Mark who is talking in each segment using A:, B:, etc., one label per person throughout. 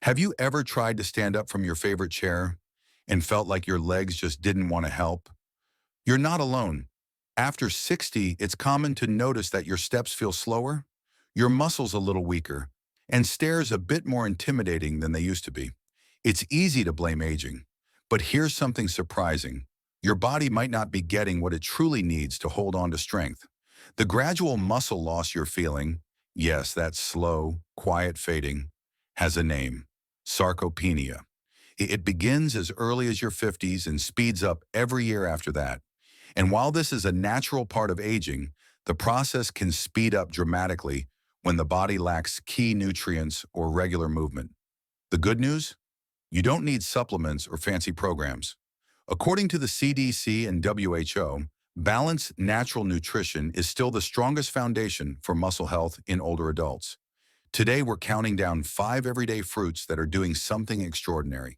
A: Have you ever tried to stand up from your favorite chair and felt like your legs just didn't want to help? You're not alone. After 60, it's common to notice that your steps feel slower, your muscles a little weaker, and stairs a bit more intimidating than they used to be. It's easy to blame aging, but here's something surprising. Your body might not be getting what it truly needs to hold on to strength. The gradual muscle loss you're feeling, yes, that slow, quiet fading, has a name: sarcopenia. It begins as early as your 50s and speeds up every year after that. And while this is a natural part of aging, the process can speed up dramatically when the body lacks key nutrients or regular movement. The good news? You don't need supplements or fancy programs. According to the CDC and WHO, balanced natural nutrition is still the strongest foundation for muscle health in older adults. Today, we're counting down 5 everyday fruits that are doing something extraordinary,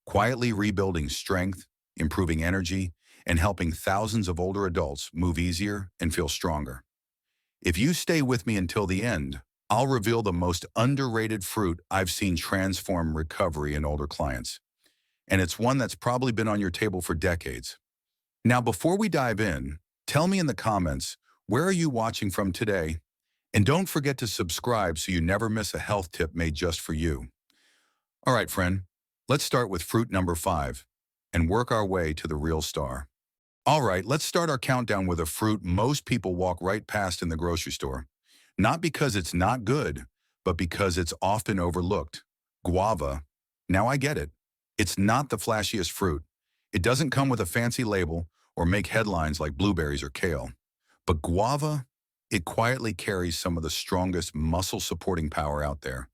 A: quietly rebuilding strength, improving energy, and helping thousands of older adults move easier and feel stronger. If you stay with me until the end, I'll reveal the most underrated fruit I've seen transform recovery in older clients. And it's one that's probably been on your table for decades. Now, before we dive in, tell me in the comments, where are you watching from today? And don't forget to subscribe so you never miss a health tip made just for you. All right, friend, let's start with fruit number 5 and work our way to the real star. All right, let's start our countdown with a fruit most people walk right past in the grocery store. Not because it's not good, but because it's often overlooked. Guava. Now I get it. It's not the flashiest fruit. It doesn't come with a fancy label or make headlines like blueberries or kale. But guava, it quietly carries some of the strongest muscle-supporting power out there,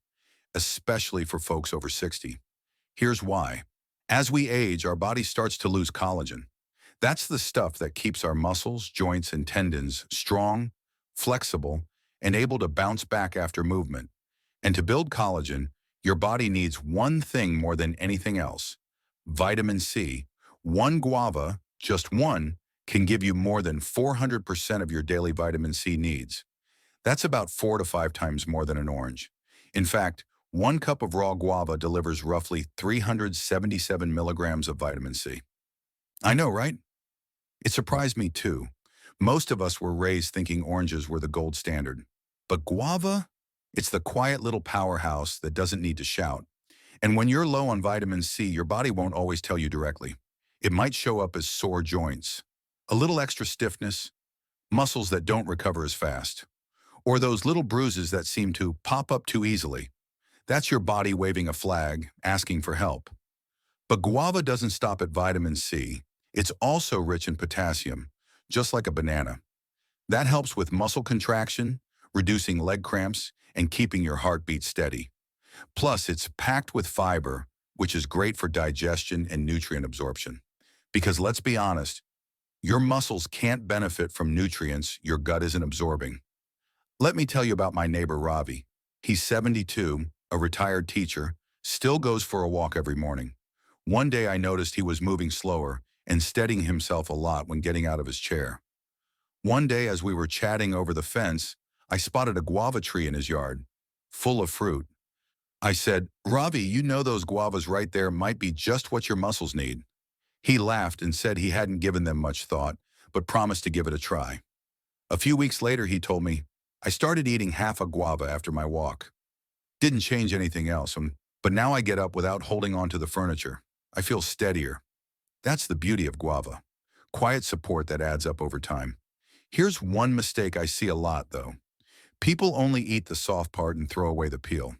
A: especially for folks over 60. Here's why. As we age, our body starts to lose collagen. That's the stuff that keeps our muscles, joints, and tendons strong, flexible, and able to bounce back after movement. And to build collagen, your body needs one thing more than anything else: vitamin C. One guava, just one, can give you more than 400% of your daily vitamin C needs. That's about 4 to 5 times more than an orange. In fact, 1 cup of raw guava delivers roughly 377 milligrams of vitamin C. I know, right? It surprised me too. Most of us were raised thinking oranges were the gold standard. But guava? It's the quiet little powerhouse that doesn't need to shout. And when you're low on vitamin C, your body won't always tell you directly. It might show up as sore joints, a little extra stiffness, muscles that don't recover as fast, or those little bruises that seem to pop up too easily. That's your body waving a flag, asking for help. But guava doesn't stop at vitamin C. It's also rich in potassium, just like a banana. That helps with muscle contraction, reducing leg cramps, and keeping your heartbeat steady. Plus, it's packed with fiber, which is great for digestion and nutrient absorption. Because let's be honest, your muscles can't benefit from nutrients your gut isn't absorbing. Let me tell you about my neighbor Ravi. He's 72, a retired teacher, still goes for a walk every morning. One day I noticed he was moving slower and steadying himself a lot when getting out of his chair. One day as we were chatting over the fence, I spotted a guava tree in his yard, full of fruit. I said, "Ravi, you know those guavas right there might be just what your muscles need." He laughed and said he hadn't given them much thought, but promised to give it a try. A few weeks later, he told me, "I started eating half a guava after my walk. Didn't change anything else, but now I get up without holding on to the furniture. I feel steadier." That's the beauty of guava. Quiet support that adds up over time. Here's one mistake I see a lot, though. People only eat the soft part and throw away the peel.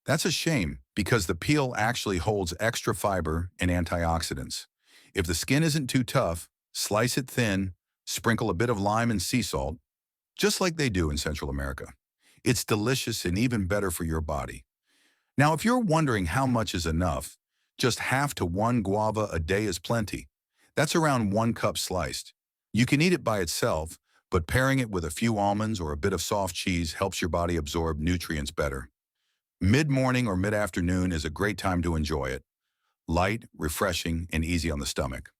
A: That's a shame, because the peel actually holds extra fiber and antioxidants. If the skin isn't too tough, slice it thin, sprinkle a bit of lime and sea salt, just like they do in Central America. It's delicious and even better for your body. Now, if you're wondering how much is enough, just half to 1 guava a day is plenty. That's around 1 cup sliced. You can eat it by itself, but pairing it with a few almonds or a bit of soft cheese helps your body absorb nutrients better. Mid-morning or mid-afternoon is a great time to enjoy it. Light, refreshing, and easy on the stomach.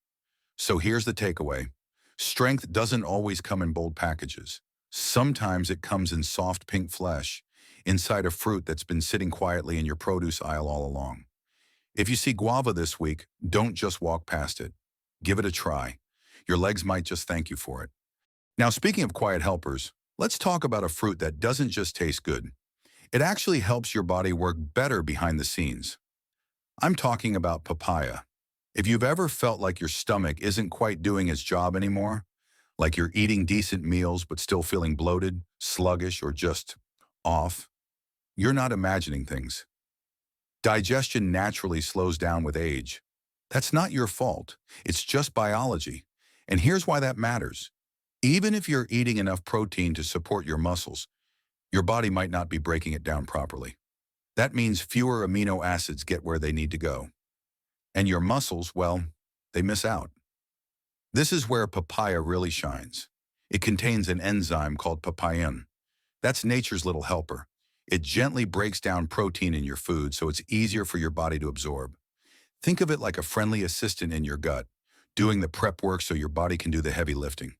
A: So here's the takeaway. Strength doesn't always come in bold packages. Sometimes it comes in soft pink flesh. inside a fruit that's been sitting quietly in your produce aisle all along. If you see guava this week, don't just walk past it. Give it a try. Your legs might just thank you for it. Now, speaking of quiet helpers, let's talk about a fruit that doesn't just taste good. It actually helps your body work better behind the scenes. I'm talking about papaya. If you've ever felt like your stomach isn't quite doing its job anymore, like you're eating decent meals but still feeling bloated, sluggish, or just off, you're not imagining things. Digestion naturally slows down with age. That's not your fault. It's just biology. And here's why that matters. Even if you're eating enough protein to support your muscles, your body might not be breaking it down properly. That means fewer amino acids get where they need to go. And your muscles, well, they miss out. This is where papaya really shines. It contains an enzyme called papain. That's nature's little helper. It gently breaks down protein in your food so it's easier for your body to absorb. Think of it like a friendly assistant in your gut, doing the prep work so your body can do the heavy lifting.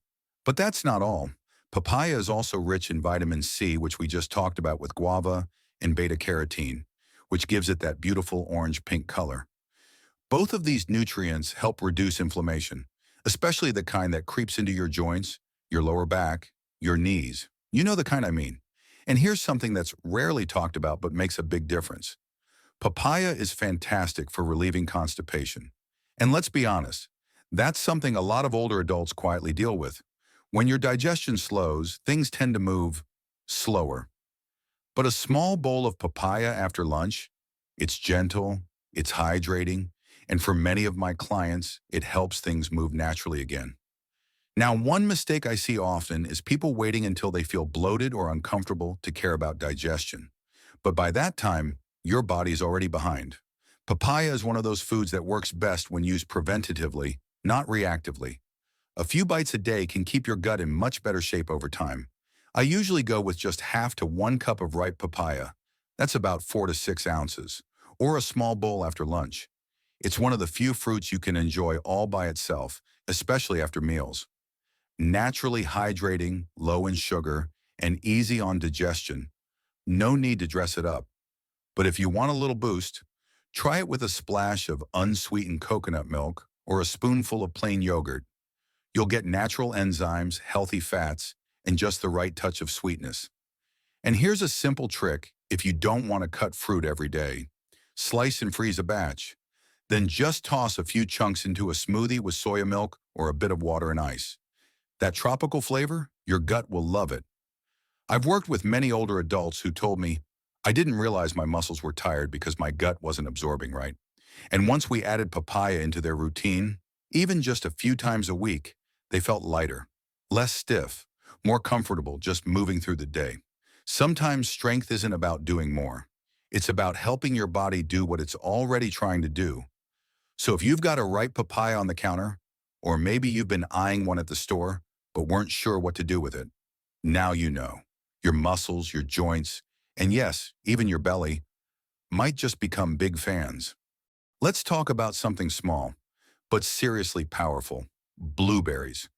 A: But that's not all. Papaya is also rich in vitamin C, which we just talked about with guava, and beta-carotene, which gives it that beautiful orange-pink color. Both of these nutrients help reduce inflammation, especially the kind that creeps into your joints, your lower back, your knees. You know the kind I mean. And here's something that's rarely talked about but makes a big difference. Papaya is fantastic for relieving constipation. And let's be honest, that's something a lot of older adults quietly deal with. When your digestion slows, things tend to move slower. But a small bowl of papaya after lunch, it's gentle, it's hydrating, and for many of my clients, it helps things move naturally again. Now, one mistake I see often is people waiting until they feel bloated or uncomfortable to care about digestion. But by that time, your body's already behind. Papaya is one of those foods that works best when used preventatively, not reactively. A few bites a day can keep your gut in much better shape over time. I usually go with just half to 1 cup of ripe papaya. That's about 4 to 6 ounces, or a small bowl after lunch. It's one of the few fruits you can enjoy all by itself, especially after meals. Naturally hydrating, low in sugar, and easy on digestion. No need to dress it up. But if you want a little boost, try it with a splash of unsweetened coconut milk or a spoonful of plain yogurt. You'll get natural enzymes, healthy fats, and just the right touch of sweetness. And here's a simple trick if you don't want to cut fruit every day. Slice and freeze a batch. Then just toss a few chunks into a smoothie with soya milk or a bit of water and ice. That tropical flavor, your gut will love it. I've worked with many older adults who told me, I didn't realize my muscles were tired because my gut wasn't absorbing right. And once we added papaya into their routine, even just a few times a week, they felt lighter, less stiff, more comfortable just moving through the day. Sometimes strength isn't about doing more. It's about helping your body do what it's already trying to do. So if you've got a ripe papaya on the counter, or maybe you've been eyeing one at the store, but weren't sure what to do with it, now you know. Your muscles, your joints, and yes, even your belly, might just become big fans. Let's talk about something small, but seriously powerful. Blueberries.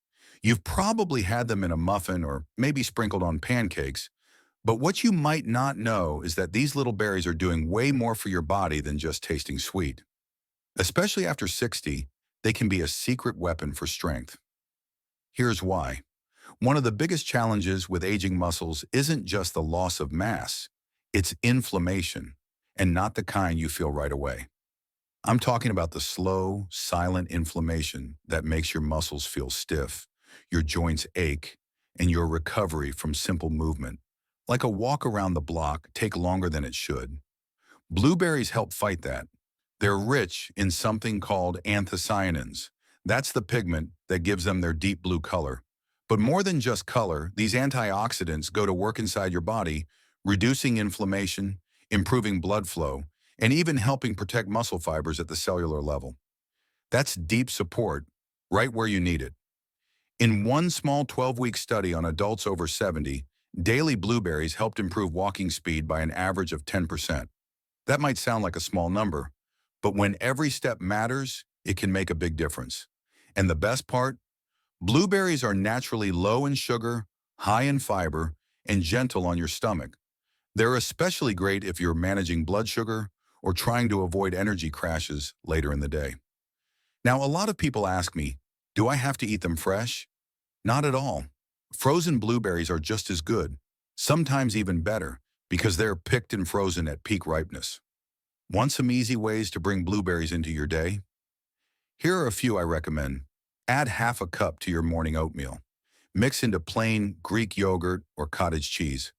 A: You've probably had them in a muffin or maybe sprinkled on pancakes, but what you might not know is that these little berries are doing way more for your body than just tasting sweet. Especially after 60, they can be a secret weapon for strength. Here's why. One of the biggest challenges with aging muscles isn't just the loss of mass, it's inflammation, and not the kind you feel right away. I'm talking about the slow, silent inflammation that makes your muscles feel stiff, your joints ache, and your recovery from simple movement, like a walk around the block, take longer than it should. Blueberries help fight that. They're rich in something called anthocyanins. That's the pigment that gives them their deep blue color. But more than just color, these antioxidants go to work inside your body, reducing inflammation, improving blood flow, and even helping protect muscle fibers at the cellular level. That's deep support, right where you need it. In one small 12-week study on adults over 70, daily blueberries helped improve walking speed by an average of 10%. That might sound like a small number, but when every step matters, it can make a big difference. And the best part? Blueberries are naturally low in sugar, high in fiber, and gentle on your stomach. They're especially great if you're managing blood sugar or trying to avoid energy crashes later in the day. Now, a lot of people ask me, do I have to eat them fresh? Not at all. Frozen blueberries are just as good, sometimes even better, because they're picked and frozen at peak ripeness. Want some easy ways to bring blueberries into your day? Here are a few I recommend. Add half a cup to your morning oatmeal. Mix into plain Greek yogurt or cottage cheese.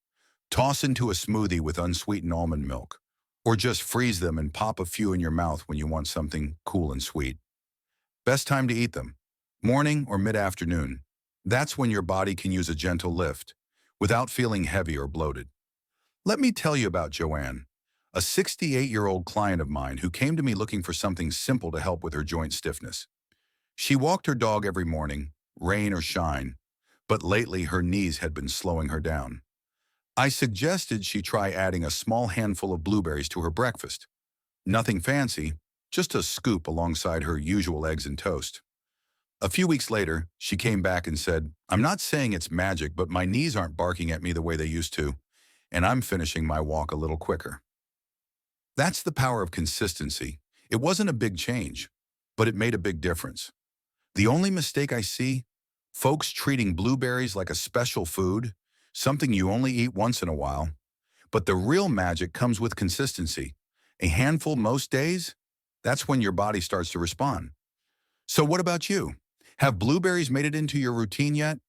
A: Toss into a smoothie with unsweetened almond milk. Or just freeze them and pop a few in your mouth when you want something cool and sweet. Best time to eat them? Morning or mid-afternoon. That's when your body can use a gentle lift without feeling heavy or bloated. Let me tell you about Joanne, a 68-year-old client of mine who came to me looking for something simple to help with her joint stiffness. She walked her dog every morning, rain or shine, but lately her knees had been slowing her down. I suggested she try adding a small handful of blueberries to her breakfast. Nothing fancy, just a scoop alongside her usual eggs and toast. A few weeks later, she came back and said, "I'm not saying it's magic, but my knees aren't barking at me the way they used to, and I'm finishing my walk a little quicker." That's the power of consistency. It wasn't a big change, but it made a big difference. The only mistake I see, folks treating blueberries like a special food, something you only eat once in a while. But the real magic comes with consistency. A handful most days, that's when your body starts to respond. So what about you? Have blueberries made it into your routine yet?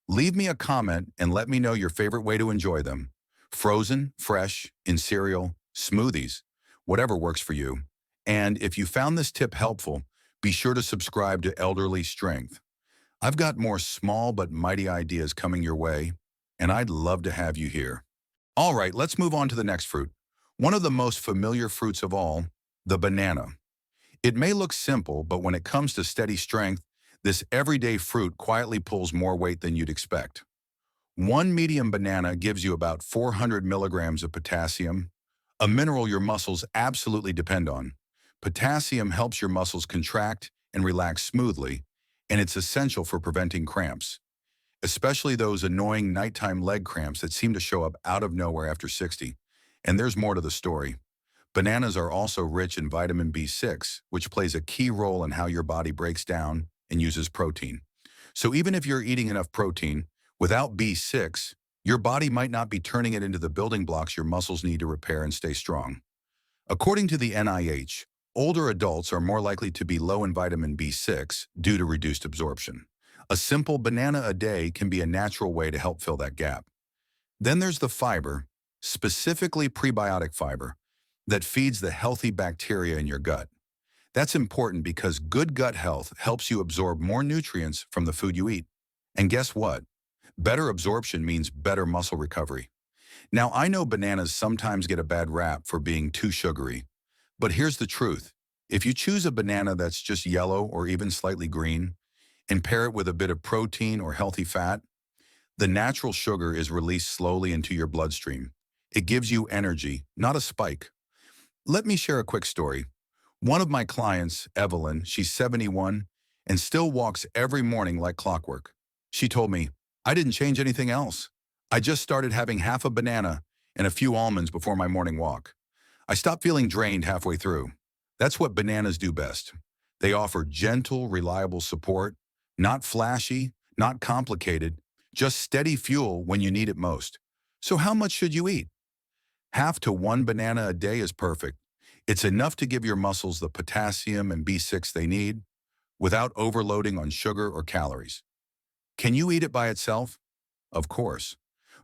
A: Leave me a comment and let me know your favorite way to enjoy them. Frozen, fresh, in cereal, smoothies, whatever works for you. And if you found this tip helpful, be sure to subscribe to Elderly Strength. I've got more small but mighty ideas coming your way, and I'd love to have you here. All right, let's move on to the next fruit. One of the most familiar fruits of all, the banana. It may look simple, but when it comes to steady strength, this everyday fruit quietly pulls more weight than you'd expect. One medium banana gives you about 400 milligrams of potassium, a mineral your muscles absolutely depend on. Potassium helps your muscles contract and relax smoothly, and it's essential for preventing cramps, especially those annoying nighttime leg cramps that seem to show up out of nowhere after 60. And there's more to the story. Bananas are also rich in vitamin B6, which plays a key role in how your body breaks down and uses protein. So even if you're eating enough protein, without B6, your body might not be turning it into the building blocks your muscles need to repair and stay strong. According to the NIH, older adults are more likely to be low in vitamin B6 due to reduced absorption. A simple banana a day can be a natural way to help fill that gap. Then there's the fiber, specifically prebiotic fiber, that feeds the healthy bacteria in your gut. That's important because good gut health helps you absorb more nutrients from the food you eat. And guess what? Better absorption means better muscle recovery. Now, I know bananas sometimes get a bad rap for being too sugary, but here's the truth. If you choose a banana that's just yellow or even slightly green, and pair it with a bit of protein or healthy fat, the natural sugar is released slowly into your bloodstream. It gives you energy, not a spike. Let me share a quick story. One of my clients, Evelyn, she's 71 and still walks every morning like clockwork. She told me, "I didn't change anything else. I just started having half a banana and a few almonds before my morning walk. I stopped feeling drained halfway through." That's what bananas do best. They offer gentle, reliable support, not flashy, not complicated, just steady fuel when you need it most. So how much should you eat? Half to one banana a day is perfect. It's enough to give your muscles the potassium and B6 they need without overloading on sugar or calories. Can you eat it by itself? Of course.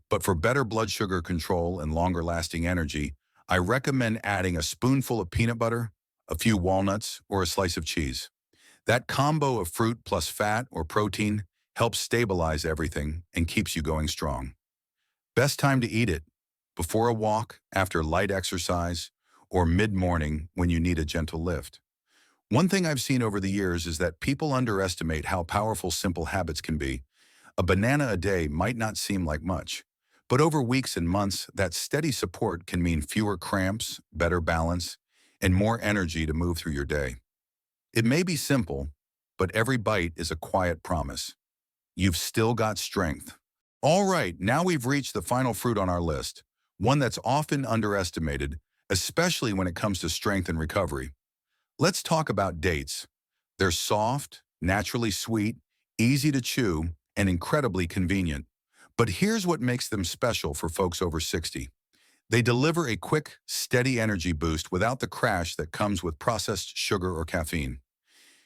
A: But for better blood sugar control and longer-lasting energy, I recommend adding a spoonful of peanut butter, a few walnuts, or a slice of cheese. That combo of fruit plus fat or protein helps stabilize everything and keeps you going strong. Best time to eat it: before a walk, after light exercise, or mid-morning when you need a gentle lift. One thing I've seen over the years is that people underestimate how powerful simple habits can be. A banana a day might not seem like much, but over weeks and months, that steady support can mean fewer cramps, better balance, and more energy to move through your day. It may be simple, but every bite is a quiet promise. You've still got strength. All right, now we've reached the final fruit on our list, one that's often underestimated, especially when it comes to strength and recovery. Let's talk about dates. They're soft, naturally sweet, easy to chew, and incredibly convenient. But here's what makes them special for folks over 60. They deliver a quick, steady energy boost without the crash that comes with processed sugar or caffeine.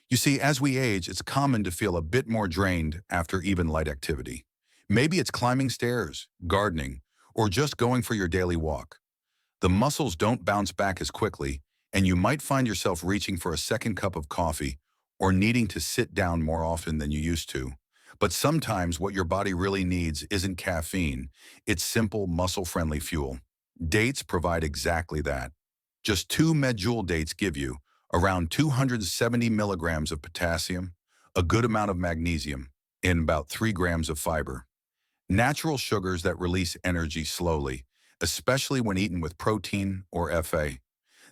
A: You see, as we age, it's common to feel a bit more drained after even light activity. Maybe it's climbing stairs, gardening, or just going for your daily walk. The muscles don't bounce back as quickly, and you might find yourself reaching for a second cup of coffee or needing to sit down more often than you used to. But sometimes what your body really needs isn't caffeine, it's simple, muscle-friendly fuel. Dates provide exactly that. Just two medjool dates give you around 270 milligrams of potassium, a good amount of magnesium, and about 3 grams of fiber. Natural sugars that release energy slowly, especially when eaten with protein or FA.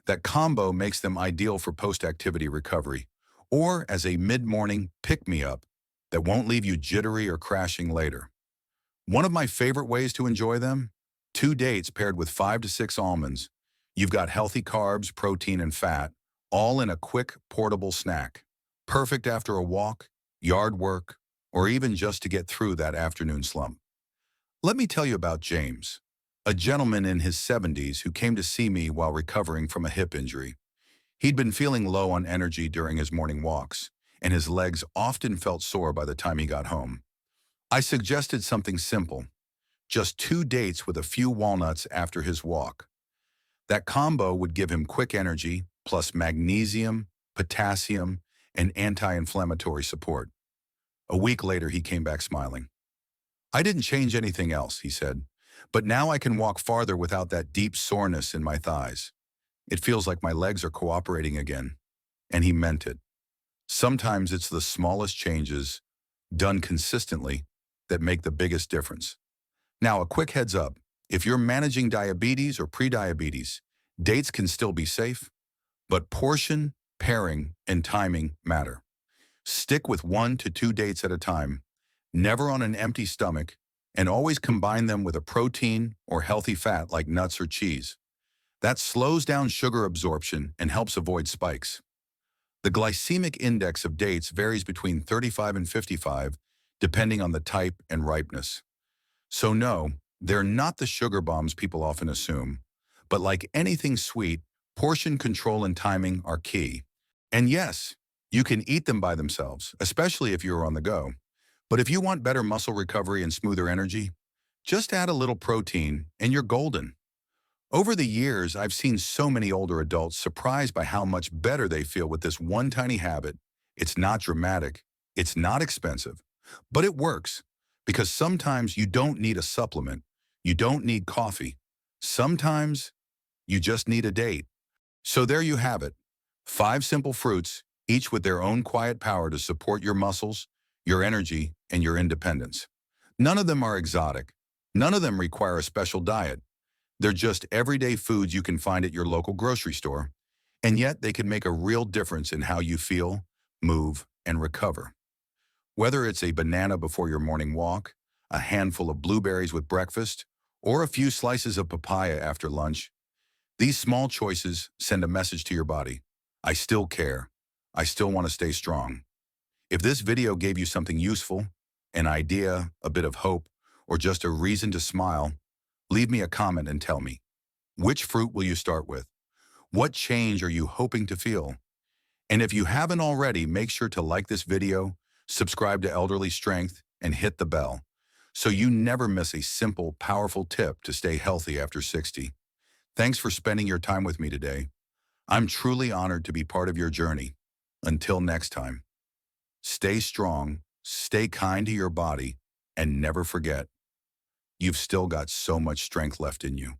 A: That combo makes them ideal for post-activity recovery, or as a mid-morning pick-me-up that won't leave you jittery or crashing later. One of my favorite ways to enjoy them? 2 dates paired with 5 to 6 almonds. You've got healthy carbs, protein, and fat, all in a quick, portable snack. Perfect after a walk, yard work, or even just to get through that afternoon slump. Let me tell you about James, a gentleman in his 70s who came to see me while recovering from a hip injury. He'd been feeling low on energy during his morning walks, and his legs often felt sore by the time he got home. I suggested something simple, just 2 dates with a few walnuts after his walk. That combo would give him quick energy, plus magnesium, potassium, and anti-inflammatory support. A week later, he came back smiling. "I didn't change anything else," he said, "but now I can walk farther without that deep soreness in my thighs. It feels like my legs are cooperating again." And he meant it. Sometimes it's the smallest changes, done consistently, that make the biggest difference. Now, a quick heads up. If you're managing diabetes or prediabetes, dates can still be safe, but portion, pairing, and timing matter. Stick with 1 to 2 dates at a time, never on an empty stomach, and always combine them with a protein or healthy fat like nuts or cheese. That slows down sugar absorption and helps avoid spikes. The glycemic index of dates varies between 35 and 55, depending on the type and ripeness. So no, they're not the sugar bombs people often assume. But like anything sweet, portion control and timing are key. And yes, you can eat them by themselves, especially if you're on the go. But if you want better muscle recovery and smoother energy, just add a little protein and you're golden. Over the years, I've seen so many older adults surprised by how much better they feel with this one tiny habit. It's not dramatic, it's not expensive, but it works. Because sometimes you don't need a supplement, you don't need coffee. Sometimes you just need a date. So there you have it. 5 simple fruits, each with their own quiet power to support your muscles, your energy, and your independence. None of them are exotic. None of them require a special diet. They're just everyday foods you can find at your local grocery store, and yet they can make a real difference in how you feel, move, and recover. Whether it's a banana before your morning walk, a handful of blueberries with breakfast, or a few slices of papaya after lunch, these small choices send a message to your body. I still care. I still want to stay strong. If this video gave you something useful, an idea, a bit of hope, or just a reason to smile, leave me a comment and tell me. Which fruit will you start with? What change are you hoping to feel? And if you haven't already, make sure to like this video, subscribe to Elderly Strength, and hit the bell so you never miss a simple, powerful tip to stay healthy after 60. Thanks for spending your time with me today. I'm truly honored to be part of your journey. Until next time, stay strong, stay kind to your body, and never forget, you've still got so much strength left in you.